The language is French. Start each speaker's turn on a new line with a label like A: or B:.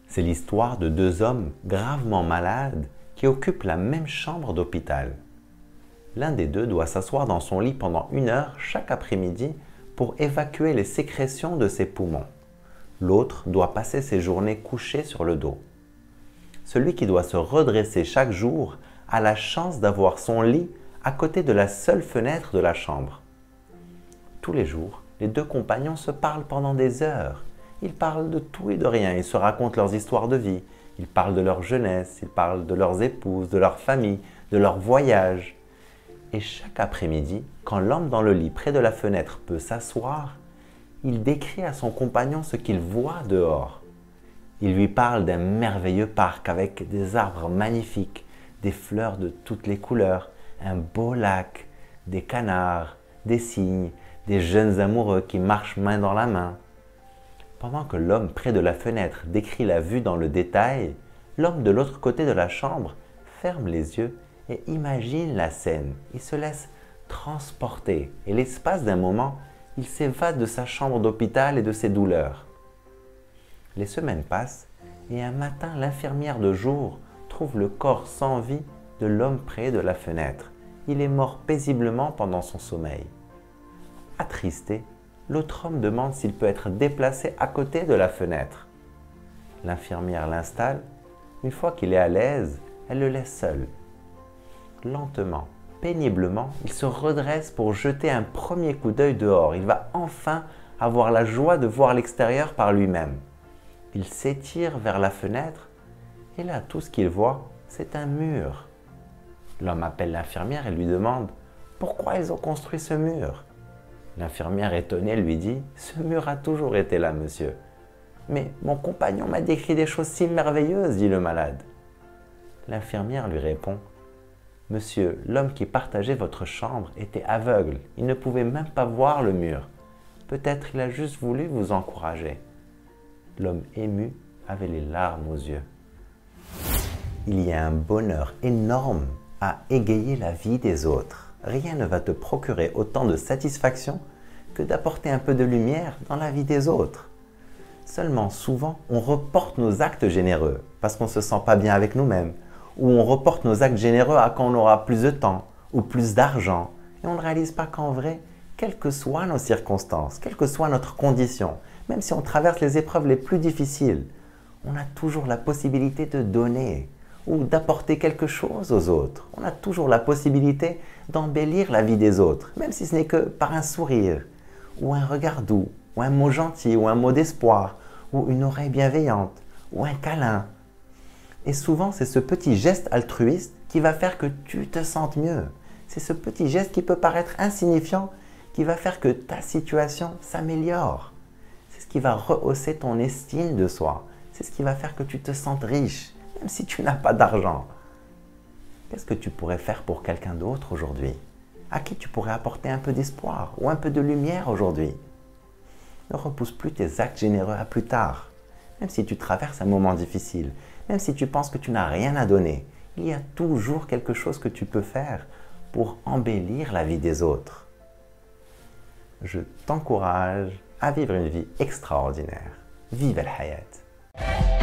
A: C'est l'histoire de deux hommes gravement malades qui occupent la même chambre d'hôpital. L'un des deux doit s'asseoir dans son lit pendant 1 heure chaque après-midi pour évacuer les sécrétions de ses poumons. L'autre doit passer ses journées couché sur le dos. Celui qui doit se redresser chaque jour a la chance d'avoir son lit à côté de la seule fenêtre de la chambre. Tous les jours, les deux compagnons se parlent pendant des heures. Ils parlent de tout et de rien, ils se racontent leurs histoires de vie, ils parlent de leur jeunesse, ils parlent de leurs épouses, de leur famille, de leurs voyages. Et chaque après-midi, quand l'homme dans le lit près de la fenêtre peut s'asseoir, il décrit à son compagnon ce qu'il voit dehors. Il lui parle d'un merveilleux parc avec des arbres magnifiques, des fleurs de toutes les couleurs, un beau lac, des canards, des cygnes, des jeunes amoureux qui marchent main dans la main. Pendant que l'homme près de la fenêtre décrit la vue dans le détail, l'homme de l'autre côté de la chambre ferme les yeux et imagine la scène. Il se laisse transporter et l'espace d'un moment, il s'évade de sa chambre d'hôpital et de ses douleurs. Les semaines passent et un matin, l'infirmière de jour trouve le corps sans vie de l'homme près de la fenêtre. Il est mort paisiblement pendant son sommeil. Attristé, l'autre homme demande s'il peut être déplacé à côté de la fenêtre. L'infirmière l'installe. Une fois qu'il est à l'aise, elle le laisse seul. Lentement, péniblement, il se redresse pour jeter un premier coup d'œil dehors. Il va enfin avoir la joie de voir l'extérieur par lui-même. Il s'étire vers la fenêtre et là, tout ce qu'il voit, c'est un mur. L'homme appelle l'infirmière et lui demande « Pourquoi ils ont construit ce mur ?» L'infirmière étonnée lui dit « Ce mur a toujours été là, monsieur. » « Mais mon compagnon m'a décrit des choses si merveilleuses, dit le malade. L'infirmière lui répond « Monsieur, l'homme qui partageait votre chambre était aveugle. Il ne pouvait même pas voir le mur. Peut-être il a juste voulu vous encourager. » L'homme ému avait les larmes aux yeux. Il y a un bonheur énorme à égayer la vie des autres. Rien ne va te procurer autant de satisfaction que d'apporter un peu de lumière dans la vie des autres. Seulement, souvent, on reporte nos actes généreux parce qu'on ne se sent pas bien avec nous-mêmes, ou on reporte nos actes généreux à quand on aura plus de temps ou plus d'argent, et on ne réalise pas qu'en vrai, quelles que soient nos circonstances, quelle que soit notre condition, même si on traverse les épreuves les plus difficiles, on a toujours la possibilité de donner ou d'apporter quelque chose aux autres. On a toujours la possibilité d'embellir la vie des autres, même si ce n'est que par un sourire, ou un regard doux, ou un mot gentil, ou un mot d'espoir, ou une oreille bienveillante, ou un câlin. Et souvent, c'est ce petit geste altruiste qui va faire que tu te sentes mieux. C'est ce petit geste qui peut paraître insignifiant, qui va faire que ta situation s'améliore. C'est ce qui va rehausser ton estime de soi. C'est ce qui va faire que tu te sentes riche, même si tu n'as pas d'argent. Qu'est-ce que tu pourrais faire pour quelqu'un d'autre aujourd'hui? À qui tu pourrais apporter un peu d'espoir ou un peu de lumière aujourd'hui? Ne repousse plus tes actes généreux à plus tard. Même si tu traverses un moment difficile, même si tu penses que tu n'as rien à donner, il y a toujours quelque chose que tu peux faire pour embellir la vie des autres. Je t'encourage à vivre une vie extraordinaire. Vive el hayat!